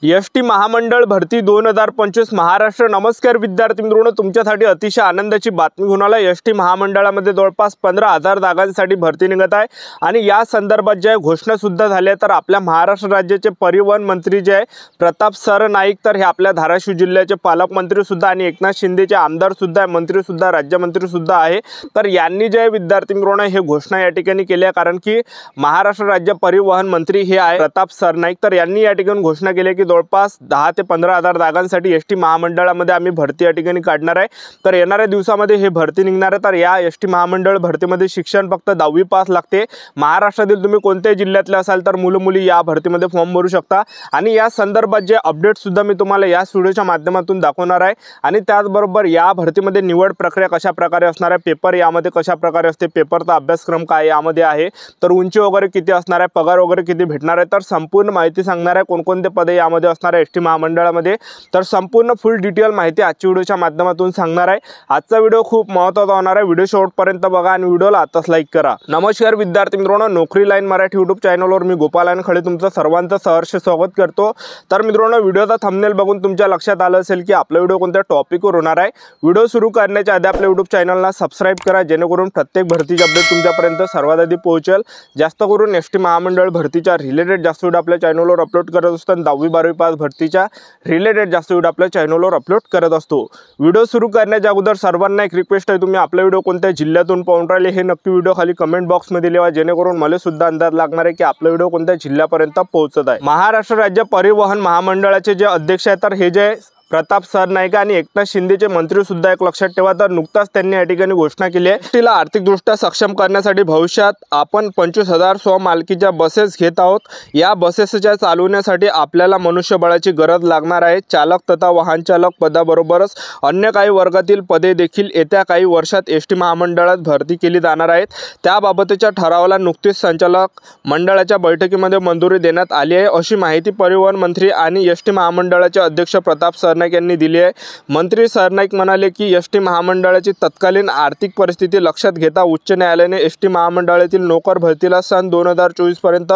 ST महामंडळ भरती 2025 महाराष्ट्र। नमस्कार विद्यार्थी मित्रांनो, तुमच्यासाठी अतिशय आनंदाची बातमी घेऊन आला। एसटी महामंडळामध्ये जवळपास 15,000 जागांसाठी भरती निघत आहे आणि या संदर्भात जे घोषणा सुद्धा झाली आहे। तर आपल्या महाराष्ट्र राज्याचे परिवहन मंत्री जे आहे प्रताप सर नाईक, तर हे आपल्या धाराशिव जिल्ह्याचे पालकमंत्री सुद्धा आणि एकनाथ शिंदेचे आमदार सुद्धा, मंत्री सुद्धा, राज्यमंत्री सुद्धा आहे। तर यांनी जे विद्यार्थी मित्रांनो हे घोषणा या ठिकाणी केली आहे, कारण की महाराष्ट्र राज्य परिवहन मंत्री हे आहे प्रताप सर नाईक। तर यांनी या ठिकाणी घोषणा केली की जवळपास 10 ते 15,000 जागांसाठी एसटी महामंडळामध्ये आम्ही भरती या ठिकाणी काढणार आहे। तर येणाऱ्या दिवसामध्ये हे भरती निघणार आहे। तर या एसटी महामंडळ भरतीमध्ये शिक्षण फक्त 10वी पास लागते। महाराष्ट्रातील तुम्ही कोणत्याही जिल्ह्यातले असाल तर मुलं मुली या भरतीमध्ये फॉर्म भरू शकता आणि या संदर्भात जे अपडेट सुद्धा मी तुम्हाला या व्हिडिओच्या माध्यमातून दाखवणार आहे। आणि त्याचबरोबर या भरतीमध्ये निवड प्रक्रिया कशा प्रकारे असणार आहे, पेपर यामध्ये कशा प्रकारे असते, पेपरचा अभ्यासक्रम काय यामध्ये आहे, तर उंची वगैरे किती असणार आहे, पगार वगैरे किती भेटणार आहे, तर संपूर्ण माहिती सांगणार आहे। कोणकोणते पदे यामध्ये असणार आहे एसटी महामंडळामध्ये, तर संपूर्ण फुल डिटेल माहिती आजच्या व्हिडिओच्या माध्यमातून सांगणार आहे। आजचा व्हिडिओ खूप महत्त्वाचा होणार आहे। व्हिडिओ शेवटपर्यंत बघा आणि व्हिडिओला आताच लाईक करा। नमस्कार विद्यार्थी मित्रांनो, नोकरी लाईन मराठी यूट्यूब चॅनलवर मी गोपाल खळे तुमचं सर्वांचं सहर्ष स्वागत करतो। तर मित्रांनो, व्हिडिओचा थंबनेल बघून तुमच्या लक्षात आलं असेल की आपला व्हिडिओ कोणत्या टॉपिकवर होणार आहे। व्हिडिओ सुरू करण्याच्या आधी आपल्या यूट्यूब चॅनलला सबस्क्राइब करा, जेणेकरून प्रत्येक भरतीचे अपडेट तुमच्यापर्यंत सर्वात आधी पोहोचेल। जास्त करून एसटी महामंडळ भरतीच्या रिलेटेड जास्त व्हिडिओ आपल्या चॅनलवर अपलोड करत असताना 10वी 12वी पास भरतीच्या रिलेटेड जास्त व्हिडिओ आपल्या चॅनलवर अपलोड करत असतो। व्हिडिओ सुरू करण्याच्या अगोदर सर्वांना एक रिक्वेस्ट आहे, तुम्ही आपला व्हिडिओ कोणत्या जिल्ह्यातून पाहून राहिले हे नक्की व्हिडिओ खाली कमेंट बॉक्समध्ये लिहा, जेणेकरून मला सुद्धा अंदाज लागणार आहे की आपला व्हिडिओ कोणत्या जिल्ह्यापर्यंत पोहोचत आहे। महाराष्ट्र राज्य परिवहन महामंडळाचे जे अध्यक्ष आहेत तर हे जे प्रताप सर नाईक आणि एकनाथ शिंदेचे मंत्री सुद्धा एक लक्षात ठेवा, तर नुकताच त्यांनी या ठिकाणी घोषणा केली आहे एसटीला आर्थिकदृष्ट्या सक्षम करण्यासाठी भविष्यात आपण 25,000 स्वमालकीच्या बसेस घेत आहोत। या बसेसच्या चालवण्यासाठी आपल्याला मनुष्यबळाची गरज लागणार आहे। चालक तथा वाहन चालक पदाबरोबरच अन्य काही वर्गातील पदे देखील येत्या काही वर्षात एसटी महामंडळात भरती केली जाणार आहेत। त्याबाबतच्या ठरावाला नुकतीच संचालक मंडळाच्या बैठकीमध्ये मंजुरी देण्यात आली आहे, अशी माहिती परिवहन मंत्री आणि एसटी महामंडळाचे अध्यक्ष प्रताप सर नाईक यांनी दिली आहे। मंत्री सर नाईक म्हणाले की एसटी महामंडळाची तत्कालीन आर्थिक परिस्थिती लक्षात घेता उच्च न्यायालयाने एसटी महामंडळातील नोकर भरतीला सन 2024 पर्यंत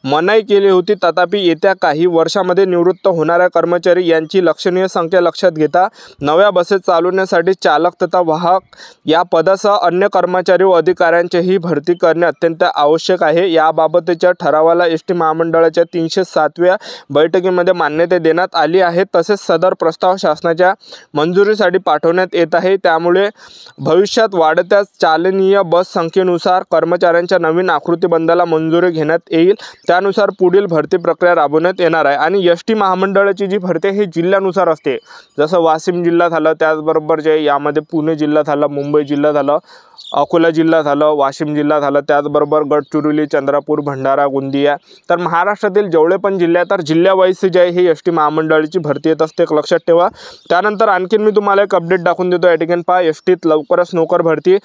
मनाई केली होती। तथापि येत्या काही वर्षांमध्ये निवृत्त होणाऱ्या कर्मचारी यांची लक्षणीय संख्या लक्षात घेता नव्या बसेस चालवण्यासाठी चालक तथा वाहक या पदासह अन्य कर्मचारी व अधिकाऱ्यांचीही भरती करणे अत्यंत आवश्यक आहे। याबाबतच्या ठरावाला एसटी महामंडळाच्या 307व्या बैठकीमध्ये मान्यता देण्यात आली आहे। तसेच सदर प्रस्ताव शासनाच्या मंजुरीसाठी पाठवण्यात येत आहे। त्यामुळे भविष्यात वाढत्या चालनीय बस संख्येनुसार कर्मचाऱ्यांच्या नवीन आकृतीबंधाला मंजुरी घेण्यात येईल। त्यानुसार पुढील भरती प्रक्रिया राबवण्यात येणार आहे। आणि एसटी महामंडळाची जी भरती ही जिल्ह्यानुसार असते, जसं वाशिम जिल्हा झालं, त्याचबरोबर जे यामध्ये पुणे जिल्हा झाला, मुंबई जिल्हा झालं, अकोला जिल्हा झालं, वाशिम जिल्हा झालं, त्याचबरोबर गडचिरोली, चंद्रपूर, भंडारा, गोंदिया, तर महाराष्ट्रातील जेवढे पण जिल्हे तर जिल्ह्यावाईज जे आहे ही एसटी महामंडळाची भरती येत असते, एक लक्षात ठेवा। त्यानंतर आणखीन मी तुम्हाला एक अपडेट दाखवून देतो। या ठिकाणी पहा, एसटीत लवकरच नोकर भरती।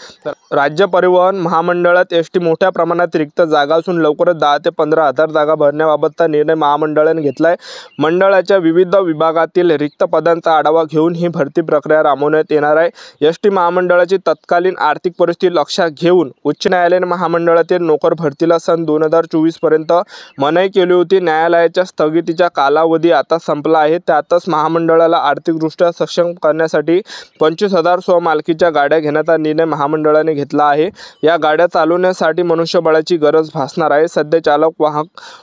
राज्य परिवहन महामंडळात एसटी मोठ्या प्रमाणात रिक्त जागा असून लवकरच 10 ते 15,000 जागा भरण्याबाबतचा निर्णय महामंडळाने घेतला आहे। मंडळाच्या विविध विभागातील रिक्त पदांचा आढावा घेऊन ही भरती प्रक्रिया राबवण्यात येणार आहे। एसटी महामंडळाची तत्कालीन आर्थिक परिस्थिती लक्षात घेऊन उच्च न्यायालयाने महामंडळातील नोकर भरतीला सन 2024 पर्यंत मनाई केली होती। न्यायालयाच्या स्थगितीचा कालावधी आता संपला आहे। त्यातच महामंडळाला आर्थिकदृष्ट्या सक्षम करण्यासाठी 25,000 स्वमालकीच्या गाड्या घेण्याचा निर्णय महामंडळाने घेतला आहे। या गाड्या चालवण्यासाठी मनुष्यबळाची गरज भासणार आहे। सध्या चालक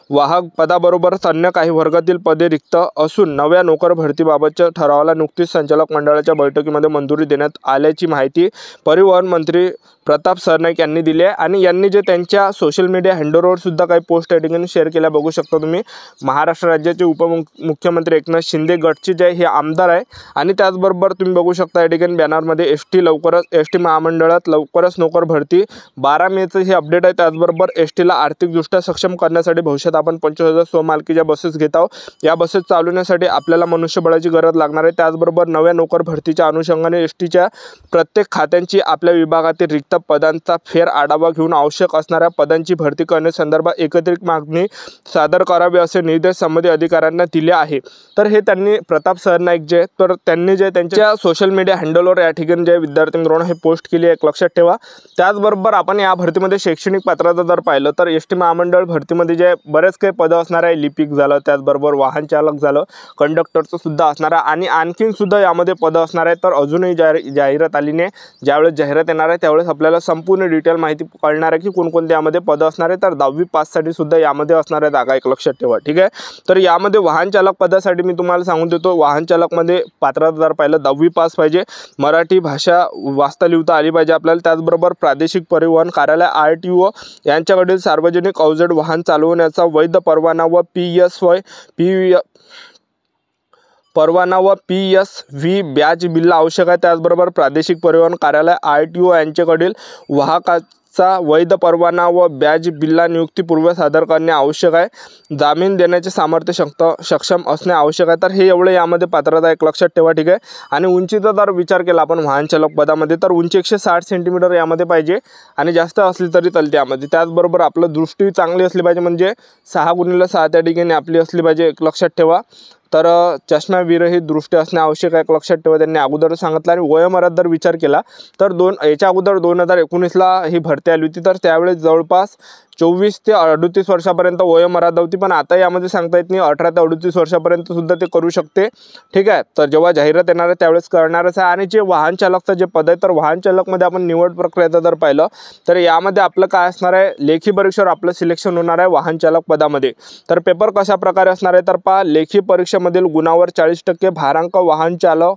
वाहक पदाबरोबरच अन्य काही वर्गातील पदे रिक्त असून नव्या नोकर भरतीबाबतच्या ठरावाला नुकतीच संचालक मंडळाच्या बैठकीमध्ये मंजुरी देण्यात आल्याची माहिती परिवहन मंत्री प्रताप सर नाईक यांनी दिली आहे। आणि यांनी जे त्यांच्या सोशल मीडिया हँडलवर सुद्धा काही पोस्ट या ठिकाणी शेअर केल्या बघू शकता तुम्ही। महाराष्ट्र राज्याचे उपमुख्यमंत्री एकनाथ शिंदे गटचे जे हे आमदार आहे आणि त्याचबरोबर तुम्ही बघू शकता या ठिकाणी बॅनरमध्ये एसटी महामंडळात लवकरच नोकर भरती 12 मेचं हे अपडेट आहे। त्याचबरोबर एसटीला आर्थिकदृष्ट्या सक्षम करण्यासाठी भविष्यात आपण 25,000 स्वमालकीच्या बसेस घेत आहोत। या बसेस चालवण्यासाठी आपल्याला मनुष्यबळाची गरज लागणार आहे। त्याचबरोबर नव्या नोकर भरतीच्या अनुषंगाने एसटीच्या प्रत्येक खात्यांची आपल्या विभागातील रिक्त पदांचा फेर आढावा घेऊन आवश्यक असणाऱ्या पदांची भरती करण्यासंदर्भात एकत्रित मागणी सादर करावी असे निर्देश संबंधित अधिकाऱ्यांना दिले आहे। तर हे त्यांनी प्रताप सरनाईक जे तर त्यांनी जे त्यांच्या सोशल मीडिया हँडलवर या ठिकाणी जे विद्यार्थी मित्रांनो हे पोस्ट केली आहे, लक्षात ठेवा। त्याचबरोबर आपण या भरतीमध्ये शैक्षणिक पात्रता जर पाहिलं तर एसटी महामंडळ भरतीमध्ये जे बरेच काही पदं असणार आहे, लिपिक झालं, त्याचबरोबर वाहन चालक झालं, कंडक्टरचं सुद्धा असणार आहे आणि आणखीन सुद्धा यामध्ये पदं असणार आहे। तर अजूनही जाहिरात आली नाही, ज्यावेळेस जाहिरात येणार आहे त्यावेळेस आपल्याला संपूर्ण डिटेल माहिती कळणार आहे की कोणकोणते यामध्ये पदं असणार आहे। तर 10वी पाससाठी सुद्धा यामध्ये असणार आहे जागा, एक लक्षात ठेवा, ठीक आहे। तर यामध्ये वाहन चालक पदासाठी मी तुम्हाला सांगून देतो, वाहन चालकमध्ये पात्रता जर पाहिलं 10वी पास पाहिजे, मराठी भाषा वाचता लिहिता आली पाहिजे आपल्याला, त्याचबरोबर प्रादेशिक परिवहन कार्यालय RTO यांच्याकडील सार्वजनिक अवजड वाहन चालवण्याचा वैध परवाना व PSV बॅच बिल आवश्यक आहे। त्याचबरोबर प्रादेशिक परिवहन कार्यालय RTO यांच्याकडील वाहकाचा वैध परवाना व बॅच बिल्ला नियुक्तीपूर्व सादर करणे आवश्यक आहे। जामीन देण्याचे सामर्थ्य सक्षम असणे आवश्यक आहे। तर हे एवढे यामध्ये पात्रता, एक लक्षात ठेवा, ठीक आहे। आणि उंचीचा जर विचार केला आपण वाहन चालक पदामध्ये तर उंची 160 सेंटीमीटर यामध्ये पाहिजे आणि जास्त असली तरी चालते यामध्ये। त्याचबरोबर आपलं दृष्टी चांगली असली पाहिजे, म्हणजे 6x6 त्या ठिकाणी आपली असली पाहिजे, एक लक्षात ठेवा। तर चष्मा विरहित दृष्टी असणे आवश्यक आहे, लक्षात ठेवा, त्यांनी अगोदर सांगितलं। आणि वयोमर्यादा जर विचार केला तर याच्या अगोदर 2019ला ही भरती आली होती, तर त्यावेळेस जवळपास 24 ते 38 वर्षापर्यंत वयोमर्यादा होती, पण आता यामध्ये सांगता येत नाही, 18 ते 38 वर्षापर्यंत सुद्धा ते करू शकते, ठीक आहे। तर जेव्हा जाहिरात येणार आहे त्यावेळेस करणारच आहे। आणि जे वाहन चालकचं जे पद आहे तर वाहन चालकमध्ये आपण निवड प्रक्रियेचं जर पाहिलं तर यामध्ये आपलं काय असणार आहे, लेखी परीक्षेवर आपलं सिलेक्शन होणार आहे वाहन चालक पदामध्ये। तर पेपर कशा प्रकारे असणार आहे तर पहा, लेखी परीक्षेमधील गुणांवर 40% भारांक, वाहन चालक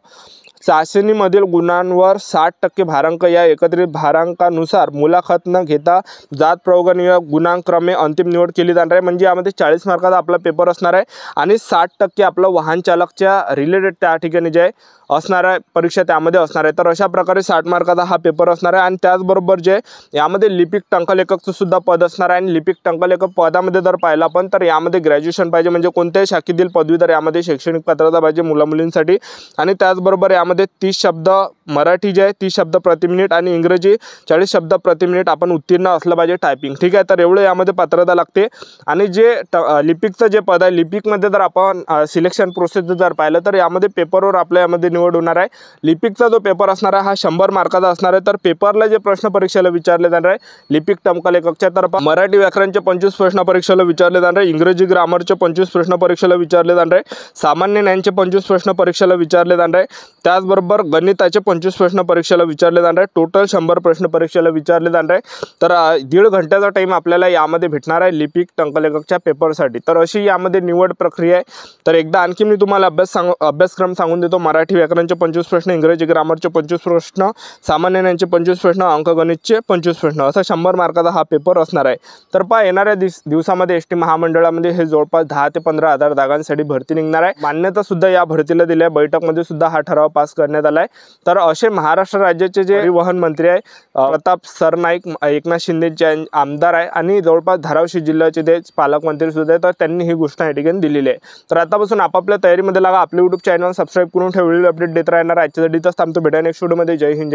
चाचणीमधील गुणांवर 60% भारांक, या एकत्रित भारांकानुसार मुलाखत न घेता जात प्रवर्गीय गुणांक्रमे अंतिम निवड केली जाणार आहे। म्हणजे यामध्ये 40 मार्काचा आपला पेपर असणार आहे आणि 60% आपलं वाहन चालकच्या रिलेटेड त्या ठिकाणी जे असणार आहे परीक्षा त्यामध्ये असणार आहे। तर अशा प्रकारे 60 मार्काचा हा पेपर असणार आहे। आणि त्याचबरोबर जे यामध्ये लिपिक टंकलेखकचं सुद्धा पद असणार आहे। आणि लिपिक टंकलेखक पदामध्ये जर पाहिलं आपण तर यामध्ये ग्रॅज्युएशन पाहिजे, म्हणजे कोणत्याही शाखेतील पदवीधर यामध्ये शैक्षणिक पात्रता पाहिजे मुला-मुलींसाठी। आणि त्याचबरोबर यामध्ये 30 शब्द मराठी जे आहे 30 शब्द प्रति मिनिट आणि इंग्रजी 40 शब्द प्रति मिनिट आपण उत्तीर्ण असलं पाहिजे टायपिंग, ठीक आहे। तर एवढं यामध्ये पात्रता लागते। आणि जे लिपिकचं जे पद आहे, लिपिकमध्ये जर आपण सिलेक्शन प्रोसेस जर पाहिलं तर यामध्ये पेपरवर आपल्या यामध्ये निवड होणार आहे। लिपिकचा जो पेपर असणार आहे हा 100 मार्काचा असणार आहे। तर पेपरला जे प्रश्न परीक्षेला विचारले जाणार आहे लिपिक टंकलेखकच्या तर मराठी व्याकरणचे 25 प्रश्न परीक्षेला विचारले जाणार आहे, इंग्रजी ग्रामरचे 25 प्रश्न परीक्षेला विचारले जाणार आहे, सामान्य ज्ञानचे 25 प्रश्न परीक्षेला विचारले जाणार आहे, त्याचबरोबर गणिताचे 25 प्रश्न परीक्षेला विचारले जाणार आहे, टोटल 100 प्रश्न परीक्षेला विचारले जाणार आहे। तर 1.5 घंट्याचा टाइम आपल्याला यामध्ये भेटणार आहे लिपिक टंकलेखकच्या पेपरसाठी। तर अशी यामध्ये निवड प्रक्रिया आहे। तर एकदा आणखी मी तुम्हाला अभ्यासक्रम सांगून देतो, मराठी व्याकरणचे 25 प्रश्न, इंग्रजी ग्रामरचे 25 प्रश्न, सामान्य ज्ञानचे 25 प्रश्न, अंकगणितचे 25 प्रश्न, असा 100 मार्काचा हा पेपर असणार आहे। तर पहा येणाऱ्या दिवसामध्ये एसटी महामंडळामध्ये हे जवळपास 10 ते 15 हजार जागांसाठी भरती निघणार आहे। मान्यता सुद्धा या भरतीला दिली आहे, बैठकमध्ये सुद्धा हा ठराव पास करण्यात आला आहे। तर असे महाराष्ट्र राज्याचे जे परिवहन मंत्री आहे प्रताप सरनाईक, एकनाथ शिंदेचे आमदार आहे आणि जवळपास धाराशिव जिल्ह्याचे ते पालकमंत्री सुद्धा आहे, तर त्यांनी ही घोषणा या ठिकाणी दिलेली आहे। तर आतापासून आपापल्या तयारीमध्ये लागा, आपले YouTube चॅनल सबस्क्राईब करून ठेवलेले अपडेट देत राहणार। आजच्यासाठी थांबतो, भेटा नेक्स्ट व्हिडिओमध्ये। जय हिंद, जय